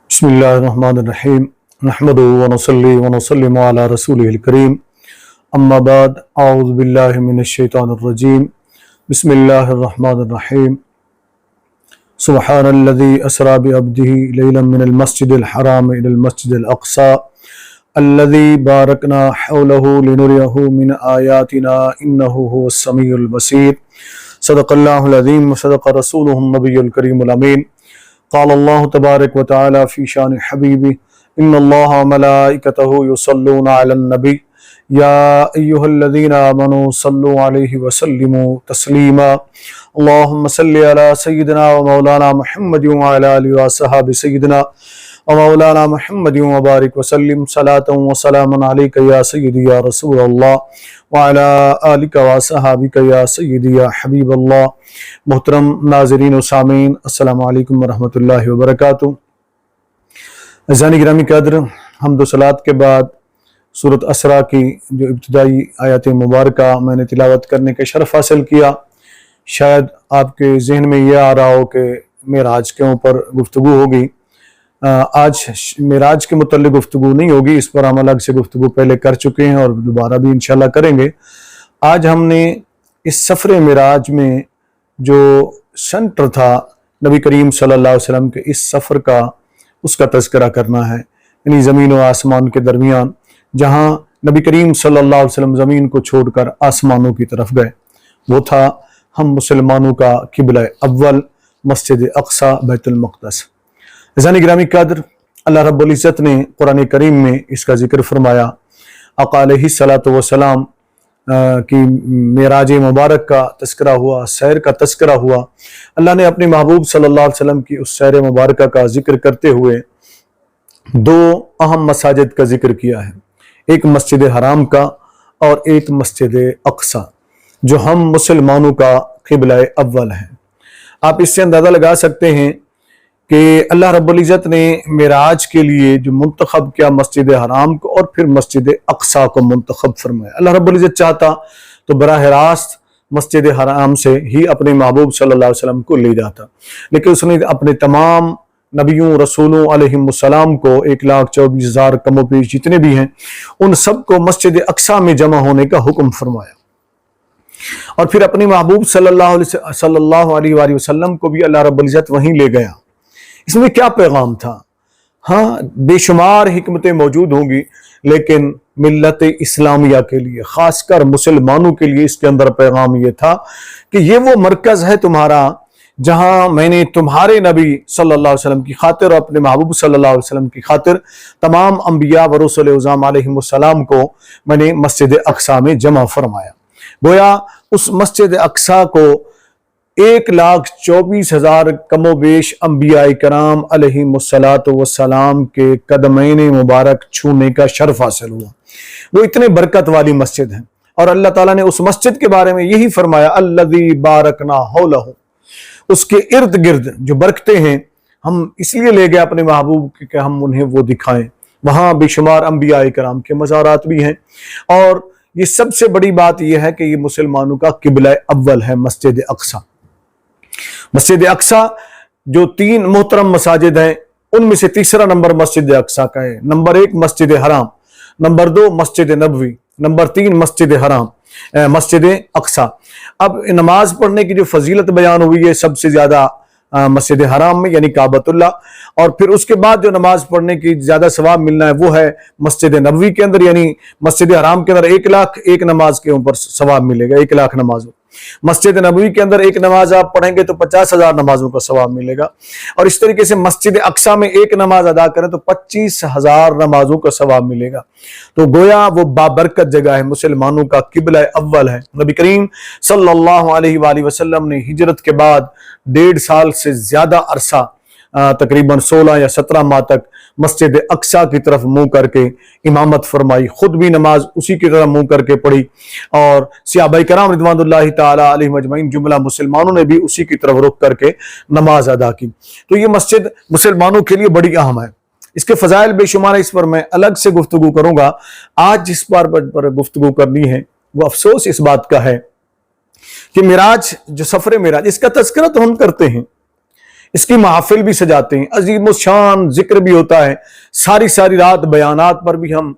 بسم الله الرحمن الرحيم نحمده ونصلي ونسلم على رسوله الكريم أما بعد أعوذ بالله من الشيطان الرجيم بسم الله الرحمن الرحيم سبحان الذي أسرى بعبده ليلا من المسجد الحرام إلى المسجد الأقصى الذي باركنا حوله لنريه من آياتنا إنه هو السميع البصير صدق الله العظيم وصدق رسوله النبي الكريم الأمين قال الله تبارك وتعالى في شان حبيبه إن الله وملائكته يصلون على النبي يا أيها الذين آمنوا صلوا عليه وسلموا تسليما اللهم صل على سيدنا ومولانا محمد وعلى آله وصحبه سيدنا ومولانا محمد وبارك وسلم صلاة وسلاما عليك يا سيدي يا رسول الله وعلى آلك وصحابك یا سیدی یا حبیب اللہ۔ محترم ناظرین و سامعین، السلام علیکم ورحمۃ اللہ وبرکاتہ۔ عزیزان گرامی قدر، حمد و صلات کے بعد سورۃ اسراء کی جو ابتدائی آیات مبارکہ میں نے تلاوت کرنے کا شرف حاصل کیا، شاید آپ کے ذہن میں یہ آ رہا ہو کہ معراج کے اوپر گفتگو ہوگی۔ آج معراج کے متعلق گفتگو نہیں ہوگی، اس پر ہم الگ سے گفتگو پہلے کر چکے ہیں اور دوبارہ بھی انشاءاللہ کریں گے۔ آج ہم نے اس سفر معراج میں جو سنٹر تھا نبی کریم صلی اللہ علیہ وسلم کے اس سفر کا، اس کا تذکرہ کرنا ہے، یعنی زمین و آسمان کے درمیان جہاں نبی کریم صلی اللہ علیہ وسلم زمین کو چھوڑ کر آسمانوں کی طرف گئے، وہ تھا ہم مسلمانوں کا قبلہ اول مسجد اقصی بیت المقدس۔ عزیزان گرامی قدر، اللہ رب العزت نے قرآن کریم میں اس کا ذکر فرمایا۔ آقا علیہ الصلوۃ والسلام کی معراج مبارک کا تذکرہ ہوا، سیر کا تذکرہ ہوا۔ اللہ نے اپنے محبوب صلی اللہ علیہ وسلم کی اس سیر مبارکہ کا ذکر کرتے ہوئے دو اہم مساجد کا ذکر کیا ہے، ایک مسجد حرام کا اور ایک مسجد اقصی، جو ہم مسلمانوں کا قبلہ اول ہے۔ آپ اس سے اندازہ لگا سکتے ہیں کہ اللہ رب العزت نے معراج کے لیے جو منتخب کیا مسجد حرام کو اور پھر مسجد اقصی کو منتخب فرمایا۔ اللہ رب العزت چاہتا تو براہ راست مسجد حرام سے ہی اپنے محبوب صلی اللہ علیہ وسلم کو لے جاتا، لیکن اس نے اپنے تمام نبیوں رسولوں علیہم السلام کو 1,24,000 کم و بیش جتنے بھی ہیں، ان سب کو مسجد اقصی میں جمع ہونے کا حکم فرمایا، اور پھر اپنے محبوب صلی اللہ علیہ وآلہ وسلم کو بھی اللہ رب العزت وہیں لے گیا۔ اس میں کیا پیغام تھا؟ ہاں، بے شمار حکمتیں موجود ہوں گی، لیکن ملت اسلامیہ کے لیے، خاص کر مسلمانوں کے لیے اس کے اندر پیغام یہ تھا کہ یہ وہ مرکز ہے تمہارا جہاں میں نے تمہارے نبی صلی اللہ علیہ وسلم کی خاطر اور اپنے محبوب صلی اللہ علیہ وسلم کی خاطر تمام انبیاء و رسول اعظام علیہم السلام کو میں نے مسجد اقصی میں جمع فرمایا۔ گویا اس مسجد اقصی کو 1,24,000 کم و بیش انبیاء کرام علیہم السلام کے قدمین مبارک چھونے کا شرف حاصل ہوا۔ وہ اتنے برکت والی مسجد ہیں، اور اللہ تعالیٰ نے اس مسجد کے بارے میں یہی فرمایا، الذی بارکنا حولہ، اس کے ارد گرد جو برکتیں ہیں ہم اس لیے لے گئے اپنے محبوب کہ ہم انہیں وہ دکھائیں۔ وہاں بے شمار انبیاء کرام کے مزارات بھی ہیں، اور یہ سب سے بڑی بات یہ ہے کہ یہ مسلمانوں کا قبلہ اول ہے مسجد اقصی۔ مسجد اقصی جو 3 محترم مساجد ہیں، ان میں سے تیسرا نمبر مسجد اقصی کا ہے۔ نمبر 1 مسجد حرام، نمبر 2 مسجد نبوی، نمبر 3 مسجد حرام مسجد اقصی۔ اب نماز پڑھنے کی جو فضیلت بیان ہوئی ہے سب سے زیادہ مسجد حرام میں، یعنی کعبۃ اللہ، اور پھر اس کے بعد جو نماز پڑھنے کی زیادہ ثواب ملنا ہے وہ ہے مسجد نبوی کے اندر، یعنی مسجد حرام کے اندر 1,00,000 نماز کے اوپر ثواب ملے گا، 1,00,000 نمازوں۔ مسجد نبوی کے اندر 1 نماز آپ پڑھیں گے تو 50,000 نمازوں کا ثواب ملے گا، اور اس طریقے سے مسجد اقصی میں 1 نماز ادا کریں تو 25,000 نمازوں کا ثواب ملے گا۔ تو گویا وہ بابرکت جگہ ہے، مسلمانوں کا قبلہ اول ہے۔ نبی کریم صلی اللہ علیہ وآلہ وسلم نے ہجرت کے بعد 1.5 سال سے زیادہ عرصہ، تقریباً 16 یا 17 ماہ تک مسجد اقصی کی طرف منہ کر کے امامت فرمائی، خود بھی نماز اسی کی طرف منہ کر کے پڑھی، اور صحابہ کرام رضوان اللہ تعالی علیہم اجمعین جملہ مسلمانوں نے بھی اسی کی طرف رخ کر کے نماز ادا کی۔ تو یہ مسجد مسلمانوں کے لیے بڑی اہم ہے، اس کے فضائل بے شمار ہیں، اس پر میں الگ سے گفتگو کروں گا۔ آج جس بار پر گفتگو کرنی ہے وہ افسوس اس بات کا ہے کہ معراج، جو سفر معراج، اس کا تذکرہ تو ہم کرتے ہیں، اس کی محافل بھی سجاتے ہیں، عظیم الشان ذکر بھی ہوتا ہے، ساری ساری رات بیانات پر بھی ہم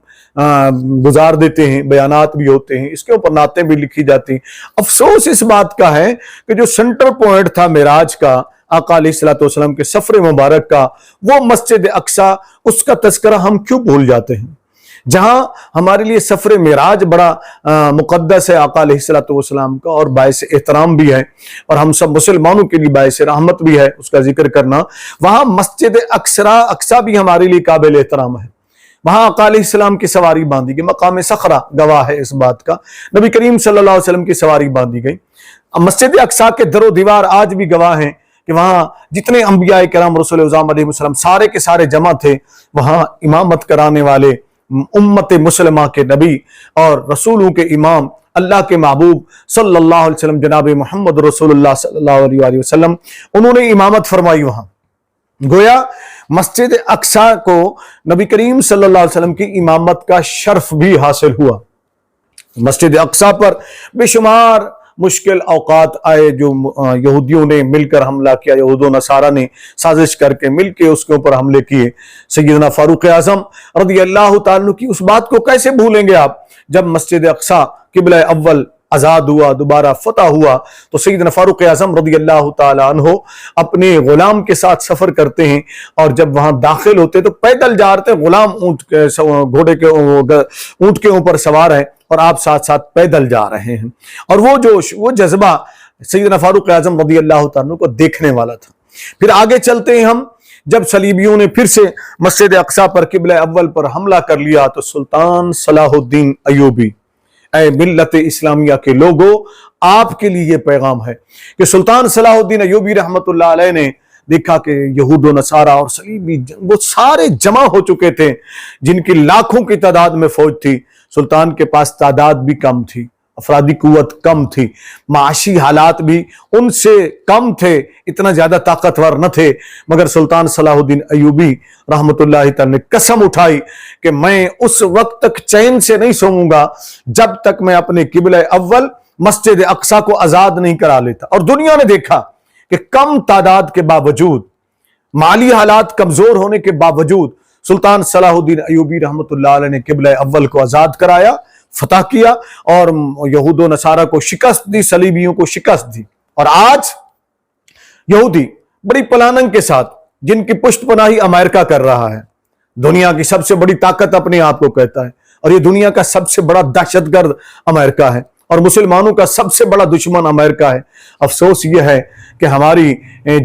گزار دیتے ہیں، بیانات بھی ہوتے ہیں، اس کے اوپر نعتیں بھی لکھی جاتی ہیں۔ افسوس اس بات کا ہے کہ جو سینٹر پوائنٹ تھا معراج کا، آقا علیہ الصلوۃ والسلام کے سفر مبارک کا، وہ مسجد اقصیٰ، اس کا تذکرہ ہم کیوں بھول جاتے ہیں؟ جہاں ہمارے لیے سفر معراج بڑا مقدس ہے آقا علیہ الصلوۃ والسلام کا، اور باعث احترام بھی ہے، اور ہم سب مسلمانوں کے لیے باعث رحمت بھی ہے اس کا ذکر کرنا، وہاں مسجد اقصیٰ بھی ہمارے لیے قابل احترام ہے۔ وہاں آقا علیہ السلام کی سواری باندھی گئی، مقام صخرہ گواہ ہے اس بات کا، نبی کریم صلی اللہ علیہ وسلم کی سواری باندھی گئی۔ مسجد اقصیٰ کے در و دیوار آج بھی گواہ ہیں کہ وہاں جتنے انبیاء کرام رسول اعظام علیہ السلام سارے کے سارے جمع تھے، وہاں امامت کرانے والے امت مسلمہ کے نبی اور رسولوں کے امام، اللہ کے محبوب صلی اللہ علیہ وسلم جناب محمد رسول اللہ صلی اللہ علیہ وسلم، انہوں نے امامت فرمائی وہاں۔ گویا مسجد اقصیٰ کو نبی کریم صلی اللہ علیہ وسلم کی امامت کا شرف بھی حاصل ہوا۔ مسجد اقصیٰ پر بے شمار مشکل اوقات آئے، جو یہودیوں نے مل کر حملہ کیا، یہود و نصارہ نے سازش کر کے مل کے اس کے اوپر حملے کیے۔ سیدنا فاروق اعظم رضی اللہ تعالیٰ عنہ کی اس بات کو کیسے بھولیں گے آپ؟ جب مسجد اقصیٰ قبلہ اول آزاد ہوا، دوبارہ فتح ہوا، تو سیدنا فاروق اعظم رضی اللہ تعالیٰ عنہ اپنے غلام کے ساتھ سفر کرتے ہیں، اور جب وہاں داخل ہوتے تو پیدل جا رہے تھے، غلام اونٹ کے اوپر سوار ہے اور آپ ساتھ ساتھ پیدل جا رہے ہیں، اور وہ جوش، وہ جذبہ سیدنا فاروق اعظم رضی اللہ تعالیٰ عنہ کو دیکھنے والا تھا۔ پھر آگے چلتے ہیں ہم، جب صلیبیوں نے پھر سے مسجد اقصیٰ پر قبلہ اول پر حملہ کر لیا، تو سلطان صلاح الدین ایوبی، اے ملت اسلامیہ کے لوگوں، آپ کے لیے یہ پیغام ہے کہ سلطان صلاح الدین ایوبی رحمت اللہ علیہ نے دیکھا کہ یہود و نصارہ اور صلیبی وہ سارے جمع ہو چکے تھے، جن کی لاکھوں کی تعداد میں فوج تھی۔ سلطان کے پاس تعداد بھی کم تھی، افرادی قوت کم تھی، معاشی حالات بھی ان سے کم تھے، اتنا زیادہ طاقتور نہ تھے، مگر سلطان صلاح الدین ایوبی رحمت اللہ تعالی نے قسم اٹھائی کہ میں اس وقت تک چین سے نہیں سوؤں گا جب تک میں اپنے قبلہ اول مسجد اقصیٰ کو آزاد نہیں کرا لیتا۔ اور دنیا نے دیکھا کہ کم تعداد کے باوجود، مالی حالات کمزور ہونے کے باوجود، سلطان صلاح الدین ایوبی رحمت اللہ علیہ نے قبلہ اول کو آزاد کرایا، فتح کیا، اور یہود و نصارہ کو شکست دی، صلیبیوں کو شکست دی۔ اور آج یہودی بڑی پلاننگ کے ساتھ، جن کی پشت پناہی امریکہ کر رہا ہے، دنیا کی سب سے بڑی طاقت اپنے آپ کو کہتا ہے، اور یہ دنیا کا سب سے بڑا دہشت گرد امریکہ ہے، اور مسلمانوں کا سب سے بڑا دشمن امریکہ ہے۔ افسوس یہ ہے کہ ہماری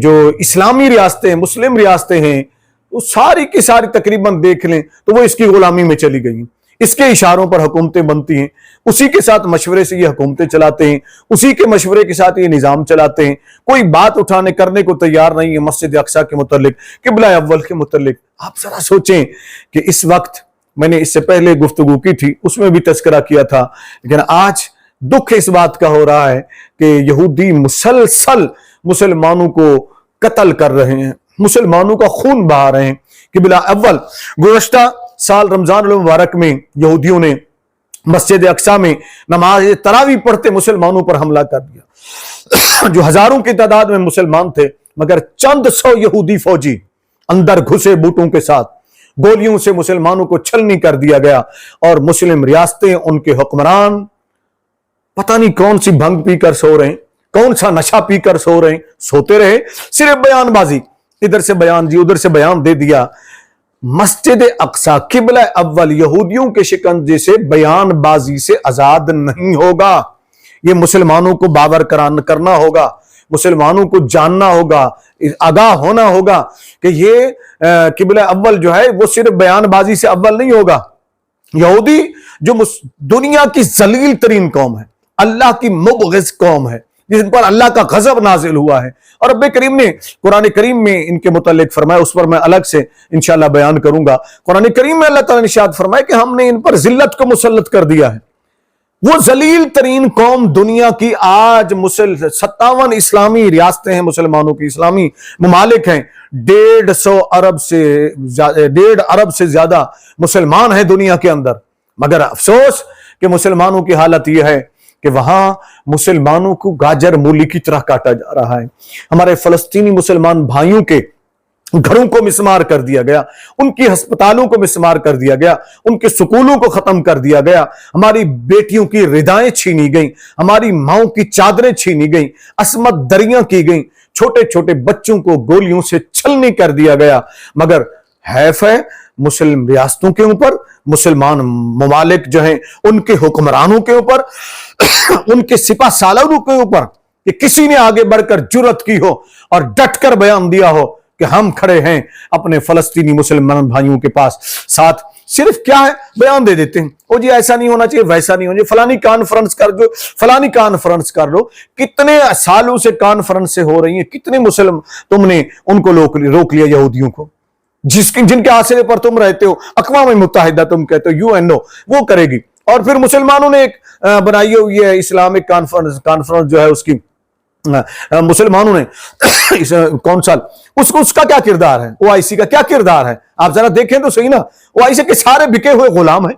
جو اسلامی ریاستیں، مسلم ریاستیں ہیں، وہ ساری کی ساری تقریباً دیکھ لیں تو وہ اس کی غلامی میں چلی گئی ہیں، اس کے اشاروں پر حکومتیں بنتی ہیں، اسی کے ساتھ مشورے سے یہ حکومتیں چلاتے ہیں، اسی کے مشورے کے ساتھ یہ نظام چلاتے ہیں، کوئی بات اٹھانے کرنے کو تیار نہیں ہے مسجد اقصیٰ کے متعلق، قبلہ اول کے متعلق۔ آپ ذرا سوچیں کہ اس وقت، میں نے اس سے پہلے گفتگو کی تھی، اس میں بھی تذکرہ کیا تھا، لیکن آج دکھ اس بات کا ہو رہا ہے کہ یہودی مسلسل مسلمانوں کو قتل کر رہے ہیں، مسلمانوں کا خون بہا رہے ہیں۔ قبلہ اول گزشتہ سال رمضان المبارک میں یہودیوں نے مسجد اقصیٰ میں نماز تراویح پڑھتے مسلمانوں پر حملہ کر دیا، جو ہزاروں کی تعداد میں مسلمان تھے، مگر چند سو یہودی فوجی اندر گھسے بوٹوں کے ساتھ، گولیوں سے مسلمانوں کو چھلنی کر دیا گیا، اور مسلم ریاستیں، ان کے حکمران پتہ نہیں کون سی بھنگ پی کر سو رہے ہیں، کون سا نشہ پی کر سو رہے ہیں، سوتے رہے، صرف بیان بازی، ادھر سے بیان دی، ادھر سے بیان دے دیا۔ مسجد اقصیٰ قبلہ اول یہودیوں کے شکنجے سے، بیان بازی سے آزاد نہیں ہوگا۔ یہ مسلمانوں کو باور کرنا ہوگا، مسلمانوں کو جاننا ہوگا، آگاہ ہونا ہوگا کہ یہ قبلہ اول جو ہے وہ صرف بیان بازی سے اول نہیں ہوگا۔ یہودی جو دنیا کی ذلیل ترین قوم ہے، اللہ کی مبغض قوم ہے، جن پر اللہ کا غضب نازل ہوا ہے، اور رب کریم نے قرآن کریم میں ان کے متعلق فرمایا، اس پر میں الگ سے انشاءاللہ بیان کروں گا۔ قرآن کریم میں اللہ تعالیٰ نے ارشاد فرمایا کہ ہم نے ان پر ذلت کو مسلط کر دیا ہے۔ وہ ذلیل ترین قوم دنیا کی آج 57 اسلامی ریاستیں ہیں، مسلمانوں کی اسلامی ممالک ہیں، 1.5 ارب سے زیادہ مسلمان ہیں دنیا کے اندر، مگر افسوس کہ مسلمانوں کی حالت یہ ہے कि वहां मुसलमानों को गाजर मूली की तरह काटा जा रहा है। हमारे फलस्तीनी मुसलमान भाइयों के घरों को मिसमार कर दिया गया, उनकी अस्पतालों को मिसमार कर दिया गया, उनके स्कूलों को खत्म कर दिया गया, हमारी बेटियों की रिदाएं छीनी गई, हमारी माओं की चादरें छीनी गई, असमत दरियां की गई, छोटे छोटे बच्चों को गोलियों से छलनी कर दिया गया। मगर हैफ है मुस्लिम रियासतों के ऊपर, मुसलमान ममालिक जो हैं उनके हुक्मरानों के ऊपर, उनके सिपा सालारों के ऊपर, कि किसी ने आगे बढ़कर जुर्रत की हो और डटकर बयान दिया हो कि हम खड़े हैं अपने फलस्तीनी मुसलमान भाइयों के पास साथ। सिर्फ क्या है, बयान दे देते हैं, ओ जी ऐसा नहीं होना चाहिए, वैसा नहीं होना चाहिए, फलानी कॉन्फ्रेंस कर दो, फलानी कॉन्फ्रेंस कर लो। कितने सालों से कॉन्फ्रेंस से हो रही है, कितने मुसलमान तुमने उनको रोक लिया यहूदियों को, जिनके आसरे पर तुम रहते हो, अक़वाम मुत्तहिदा तुम कहते हो, यूएनओ वो करेगी। और फिर मुसलमानों ने एक बनाई हुई है इस्लामिक कॉन्फ्रेंस जो है उसकी, मुसलमानों ने कौंसल, उसका क्या किरदार है, ओआईसी का क्या किरदार है, आप जरा देखें तो सही ना। ओआईसी के सारे बिके हुए गुलाम हैं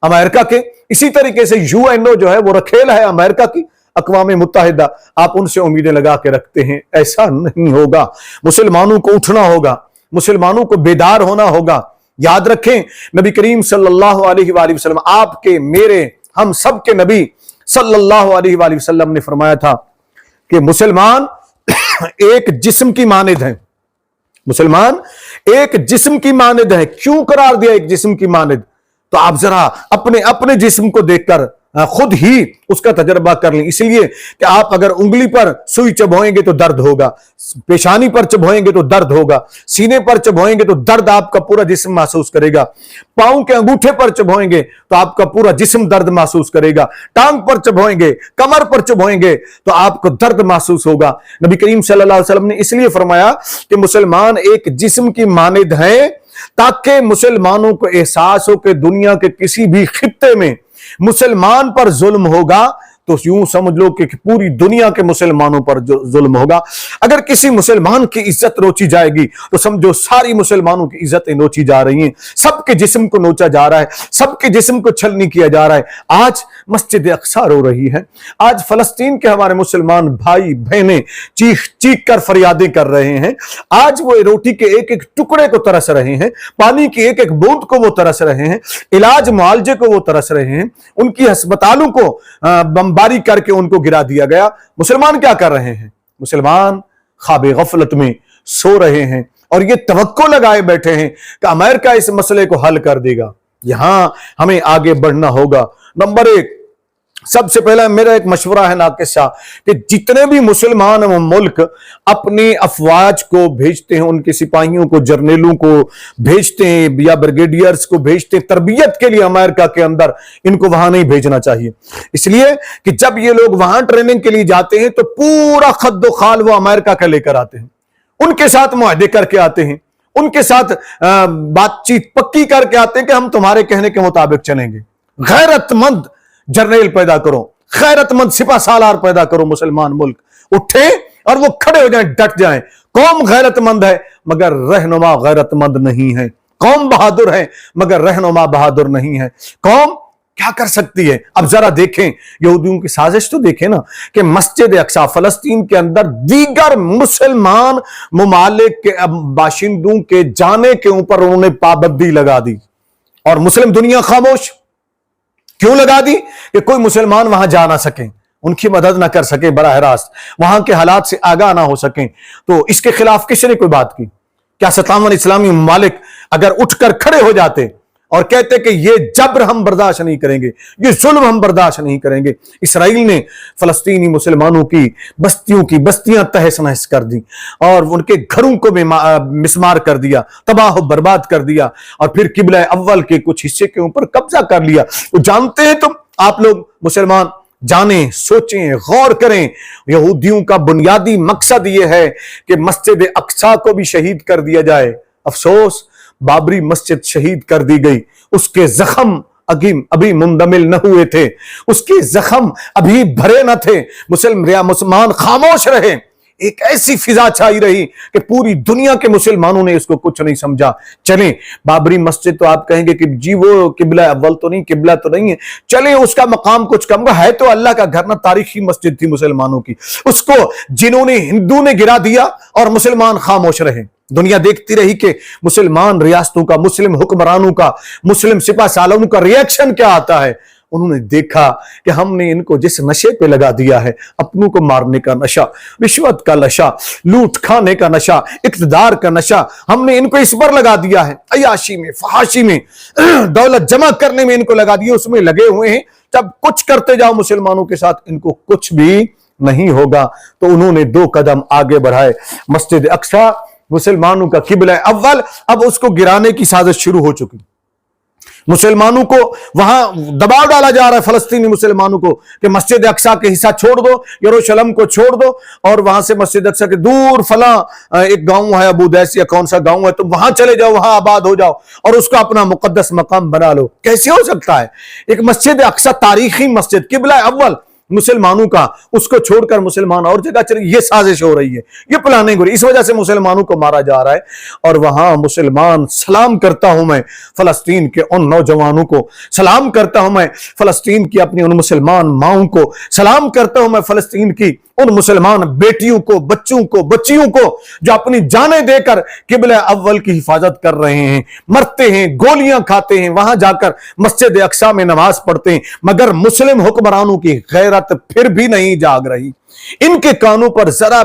अमेरिका के। इसी तरीके से यूएनओ जो है वो रखेल है अमेरिका की, अक़वाम मुत्तहिदा। आप उनसे उम्मीदें लगा के रखते हैं, ऐसा नहीं होगा। मुसलमानों को उठना होगा, मुसलमानों को बेदार होना होगा। याद रखें, नबी करीम सल्लल्लाहु अलैहि वसल्लम, आपके मेरे हम सब के नबी सल्लल्लाहु अलैहि वसल्लम ने फरमाया था कि मुसलमान एक जिस्म की मानिद है। मुसलमान एक जिस्म की मानिद है। क्यों करार दिया एक जिस्म की मानिद? तो आप जरा अपने अपने जिस्म को देखकर खुद ही उसका तजर्बा कर लें। इसलिए कि आप अगर उंगली पर सुई चबोएंगे तो दर्द होगा, पेशानी पर चबोएंगे तो दर्द होगा, सीने पर चबोएंगे तो दर्द आपका पूरा जिस्म महसूस करेगा, पांव के अंगूठे पर चबोएंगे तो आपका पूरा जिस्म दर्द महसूस करेगा, टांग पर चबोएंगे, कमर पर चबोएंगे तो आपको दर्द महसूस होगा। नबी करीम सल्लल्लाहु अलैहि वसल्लम ने इसलिए फरमाया कि मुसलमान एक जिस्म की मानिद है, ताकि मुसलमानों को एहसास हो कि दुनिया के किसी भी खित्ते में मुसलमान पर जुल्म होगा तो यूं समझ लो कि पूरी दुनिया के मुसलमानों पर जुल्म होगा। अगर किसी मुसलमान की इज्जत नोची जाएगी तो समझो सारी मुसलमानों की इज्जतें नोची जा रही हैं, सबके जिस्म को नोचा जा रहा है, सबके जिस्म को छलनी किया जा रहा है। आज मस्जिद अक्सा रो रही है, आज फलस्तीन के हमारे मुसलमान भाई बहनें चीख चीख कर फरियादें कर रहे हैं। आज वो रोटी के एक एक टुकड़े को तरस रहे हैं, पानी की एक एक बूंद को वो तरस रहे हैं, इलाज मुआलजे को वो तरस रहे हैं, उनकी अस्पतालों को बमबारी करके उनको गिरा दिया गया। मुसलमान क्या कर रहे हैं? मुसलमान ख्वाबे गफलत में सो रहे हैं और ये तवक्को लगाए बैठे हैं कि अमेरिका इस मसले को हल कर देगा। यहां हमें आगे बढ़ना होगा। नंबर एक, सबसे पहला मेरा एक मशवरा है नाकिस शाह कि जितने भी मुसलमान मुल्क अपनी अफवाज को भेजते हैं, उनके सिपाहियों को, जर्नेलों को भेजते हैं या ब्रिगेडियर्स को भेजते हैं तरबियत के लिए अमेरिका के अंदर, इनको वहां नहीं भेजना चाहिए। इसलिए कि जब ये लोग वहां ट्रेनिंग के लिए जाते हैं तो पूरा खद्दो खाल वो अमेरिका का लेकर आते हैं, उनके साथ मुआहदे करके आते हैं, उनके साथ बातचीत पक्की करके आते हैं कि हम तुम्हारे कहने के मुताबिक चलेंगे। गैरतमंद जर्नल पैदा करो, गैरतमंद सिपा सालार पैदा करो। मुसलमान मुल्क उठे और वो खड़े हो जाएं, डट जाएं। कौम गैरतमंद है मगर रहनुमा गैरतमंद नहीं है। कौम बहादुर है मगर रहनुमा बहादुर नहीं है। कौम क्या कर सकती है? अब जरा देखें यहूदियों की साजिश तो देखें ना कि मस्जिद अक्सा फलस्तीन के अंदर दीगर मुसलमान ममालिक के बाशिंदों के जाने के ऊपर उन्होंने पाबंदी लगा दी और मुस्लिम दुनिया खामोश। क्यों लगा दी? कि कोई मुसलमान वहां जा ना सके, उनकी मदद ना कर सके, बराह रास्त वहां के हालात से आगाह ना हो सके। तो इसके खिलाफ किसी ने कोई बात की? क्या 57 इस्लामी ममालिक अगर उठकर खड़े हो जाते और कहते कि ये जबर हम बर्दाश्त नहीं करेंगे, ये जुल्म हम बर्दाश्त नहीं करेंगे? इसराइल ने फलस्तीनी मुसलमानों की बस्तियां तहस नहस कर दी और उनके घरों को मिसमार कर दिया, तबाह बर्बाद कर दिया और फिर किबला अव्वल के कुछ हिस्से के ऊपर कब्जा कर लिया। तो जानते हैं तुम, आप लोग मुसलमान जानें, सोचें, गौर करें, यहूदियों का बुनियादी मकसद यह है कि मस्जिद अक्सा को भी शहीद कर दिया जाए। अफसोस, बाबरी मस्जिद शहीद कर दी गई, उसके जख्म अभी मुंदमिल न हुए थे, उसके जख्म अभी भरे न थे। मुसलमान खामोश रहे। एक ऐसी फिजा छाई रही कि पूरी दुनिया के मुसलमानों ने इसको कुछ नहीं समझा। चलें, बाबरी मस्जिद तो आप कहेंगे कि जी वो किबला अव्वल तो नहीं, किबला तो नहीं है, चले उसका मकाम कुछ कम है तो अल्लाह का घर ना, तारीखी मस्जिद थी मुसलमानों की, उसको जिन्होंने हिंदू ने गिरा दिया और मुसलमान खामोश रहे। दुनिया देखती रही कि मुसलमान रियासतों का, मुस्लिम हुक्मरानों का, मुस्लिम सिपा सालारों का रिएक्शन क्या आता है। उन्होंने देखा कि हमने इनको जिस नशे पे लगा दिया है, अपनों को मारने का नशा, रिश्वत का नशा, लूट खाने का नशा, इक्तदार का नशा, हमने इनको इस पर लगा दिया है, अयाशी में, फहाशी में, दौलत जमा करने में इनको लगा दिया, उसमें लगे हुए हैं। जब कुछ करते जाओ मुसलमानों के साथ, इनको कुछ भी नहीं होगा। तो उन्होंने 2 कदम आगे बढ़ाए। मस्जिद अक्सा मुसलमानों का किबला अव्वल, अब उसको गिराने की साजिश शुरू हो चुकी। मुसलमानों को वहां दबाव डाला जा रहा है, फलस्तीनी मुसलमानों को, कि मस्जिद अक्सा के हिस्सा छोड़ दो, यरूशलेम को छोड़ दो, और वहां से मस्जिद अक्सा के दूर फला एक गांव है, अबू दैस या कौन सा गांव है, तो वहां चले जाओ, वहां आबाद हो जाओ और उसको अपना मुकद्दस मकाम बना लो। कैसे हो सकता है? एक मस्जिद अक्सा तारीखी मस्जिद, किबला अव्वल मुसलमानों का, उसको छोड़कर मुसलमान और जगह चले। ये साजिश हो रही है, ये प्लानिंग हो रही है, इस वजह से मुसलमानों को मारा जा रहा है। और वहां मुसलमान, सलाम करता हूं मैं फलस्तीन के उन नौजवानों को, सलाम करता हूं मैं फलस्तीन की अपनी उन मुसलमान माओं को, सलाम करता हूं मैं फलस्तीन की उन मुसलमान बेटियों को, बच्चों को, बच्चियों को, जो अपनी जानें देकर किबला अव्वल की हिफाजत कर रहे हैं, मरते हैं, गोलियां खाते हैं, वहां जाकर मस्जिद अक्सा में नमाज पढ़ते हैं, मगर मुस्लिम हुक्मरानों की गैरत फिर भी नहीं जाग रही। इनके कानों पर जरा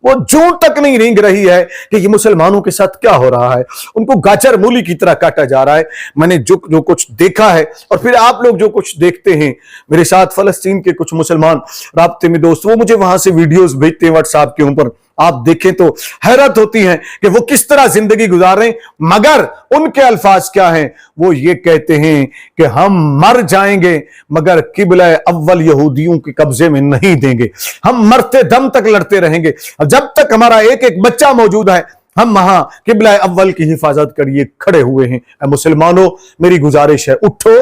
वो जूं तक नहीं रेंग रही है कि ये मुसलमानों के साथ क्या हो रहा है। उनको गाजर मूली की तरह काटा जा रहा है। मैंने जो कुछ देखा है, और फिर आप लोग जो कुछ देखते हैं, मेरे साथ फलस्तीन के कुछ मुसलमान राब्ते में दोस्त, वो मुझे वहां से वीडियोस भेजते हैं व्हाट्सएप के ऊपर। आप देखें तो हैरत होती है कि वो किस तरह जिंदगी गुजार रहे हैं, मगर उनके अल्फाज क्या हैं? वो ये कहते हैं कि हम मर जाएंगे मगर किबला अव्वल यहूदियों के कब्जे में नहीं देंगे, हम मरते दम तक लड़ते रहेंगे, जब तक हमारा एक एक बच्चा मौजूद है हम वहां किबला अव्वल की हिफाजत करिए खड़े हुए हैं। मुसलमानों, मेरी गुजारिश है, उठो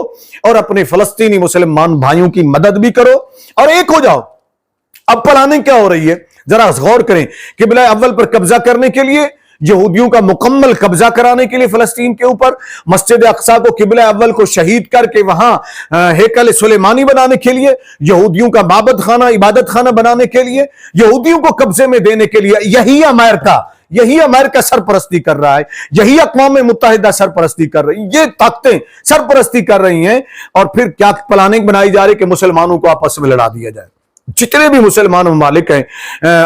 और अपने फलस्तीनी मुसलमान भाइयों की मदद भी करो और एक हो जाओ। अब प्लानिंग क्या हो रही है, जरा गौर करें। किबला अव्वल पर कब्जा करने के लिए, यहूदियों का मुकम्मल कब्जा कराने के लिए फलस्तीन के ऊपर, मस्जिद अक्सा को, किबला अव्वल को शहीद करके वहां हेकल सुलेमानी बनाने के लिए, यहूदियों का माबद खाना, इबादत खाना बनाने के लिए, यहूदियों को कब्जे में देने के लिए, यही अमेरिका सरपरस्ती कर रहा है, यही अक़वाम मुत्तहिदा सरपरस्ती कर रही है, ये ताकतें सरपरस्ती कर रही हैं। और फिर क्या प्लानिंग बनाई जा रही है कि मुसलमानों को आपस में लड़ा दिया जाए। जितने भी मुसलमान ममालिक हैं,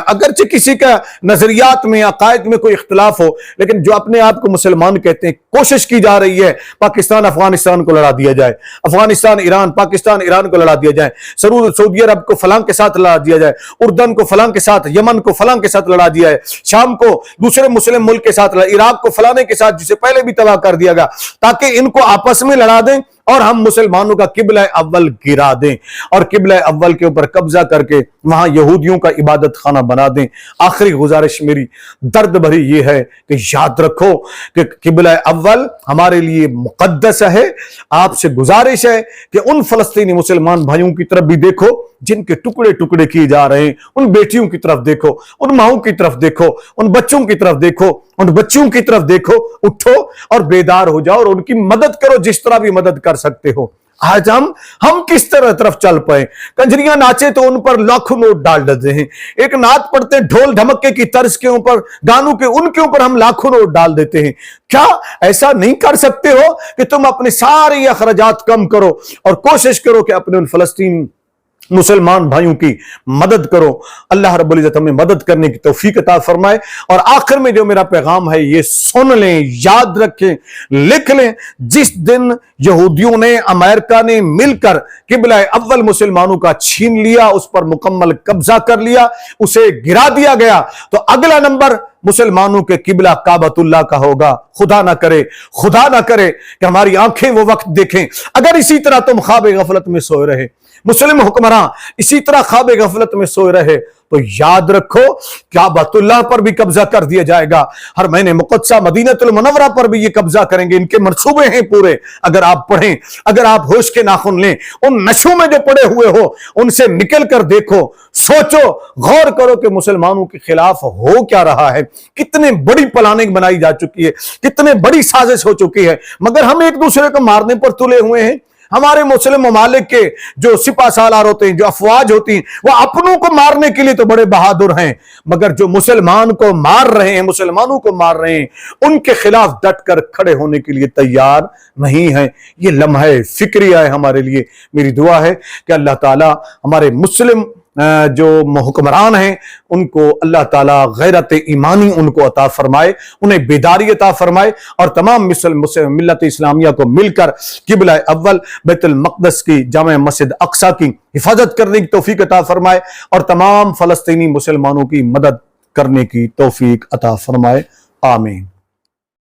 अगरचे किसी का नजरियात में, अकायद में कोई इख्तिलाफ हो, लेकिन जो अपने आप को मुसलमान कहते हैं, कोशिश की जा रही है पाकिस्तान अफगानिस्तान को लड़ा दिया जाए, अफगानिस्तान ईरान, पाकिस्तान ईरान को लड़ा दिया जाए, सऊदी अरब को फलां के साथ लड़ा दिया जाए, उर्दन को फलां के साथ, यमन को फलां के साथ लड़ा दिया है, शाम को दूसरे मुस्लिम मुल्क के साथ, इराक को फलाने के साथ, जिसे पहले भी तबाह कर दिया गया, ताकि इनको आपस में लड़ा दें और हम मुसलमानों का किबला अव्वल गिरा दें और किबला अव्वल के ऊपर कब्जा करके वहां यहूदियों का इबादत खाना बना दें। आखिरी गुजारिश मेरी दर्द भरी ये है कि याद रखो कि किबला अव्वल हमारे लिए मुकद्दस है। आपसे गुजारिश है कि उन फलस्तीनी मुसलमान भाइयों की तरफ भी देखो जिनके टुकड़े टुकड़े किए जा रहे हैं, उन बेटियों की तरफ देखो, उन माओं की तरफ देखो, उन बच्चों की तरफ देखो, उन बच्चों की तरफ देखो। उठो और बेदार हो जाओ और उनकी मदद करो जिस तरह भी मदद कर सकते हो। आज हम किस तरफ चल पाए। कंजरियां नाचे तो उन पर लाखों नोट डाल देते हैं, एक नात पढ़ते ढोल धमक्के की तर्ज के ऊपर, गानों के, उनके ऊपर हम लाखों नोट डाल देते हैं। क्या ऐसा नहीं कर सकते हो कि तुम अपने सारे अखराजात कम करो और कोशिश करो कि अपने उन फलस्तीनी मुसलमान भाइयों की मदद करो। अल्लाह रब्बुल इज्जत हमें मदद करने की तौफीक अता फरमाए। और आखिर में जो मेरा पैगाम है ये सुन लें, याद रखें, लिख लें। जिस दिन यहूदियों ने, अमेरिका ने मिलकर किबला अव्वल मुसलमानों का छीन लिया, उस पर मुकम्मल कब्जा कर लिया, उसे गिरा दिया गया, तो अगला नंबर मुसलमानों के किबला काबतुल्लाह का होगा। खुदा ना करे कि हमारी आंखें वो वक्त देखें। अगर इसी तरह तुम ख्वाब गफलत में सोए रहे, मुस्लिम हुक्मरान इसी तरह ख्वाब गफलत में सोए रहे, تو یاد رکھو کعبۃ پر بھی قبضہ کر دیا جائے گا، حرمین مقدسہ مدینۃ المنورہ پر بھی یہ قبضہ کریں گے۔ ان کے منصوبے ہیں پورے۔ اگر آپ پڑھیں، اگر آپ ہوش کے ناخن لیں، ان نشوں میں جو پڑے ہوئے ہو ان سے نکل کر دیکھو، سوچو، غور کرو کہ مسلمانوں کے خلاف ہو کیا رہا ہے، کتنے بڑی پلاننگ بنائی جا چکی ہے، کتنے بڑی سازش ہو چکی ہے، مگر ہم ایک دوسرے کو مارنے پر تلے ہوئے ہیں۔ ہمارے مسلم ممالک کے جو سپہ سالار ہوتے ہیں، جو افواج ہوتی ہیں، وہ اپنوں کو مارنے کے لیے تو بڑے بہادر ہیں، مگر جو مسلمان کو مار رہے ہیں، مسلمانوں کو مار رہے ہیں، ان کے خلاف ڈٹ کر کھڑے ہونے کے لیے تیار نہیں ہیں۔ یہ لمحہ فکریہ ہے ہمارے لیے۔ میری دعا ہے کہ اللہ تعالی ہمارے مسلم جو حکمران ہیں ان کو اللہ تعالیٰ غیرت ایمانی ان کو عطا فرمائے، انہیں بیداری عطا فرمائے، اور تمام ملت اسلامیہ کو مل کر قبلہ اول بیت المقدس کی جامع مسجد اقصی کی حفاظت کرنے کی توفیق عطا فرمائے، اور تمام فلسطینی مسلمانوں کی مدد کرنے کی توفیق عطا فرمائے۔ آمین۔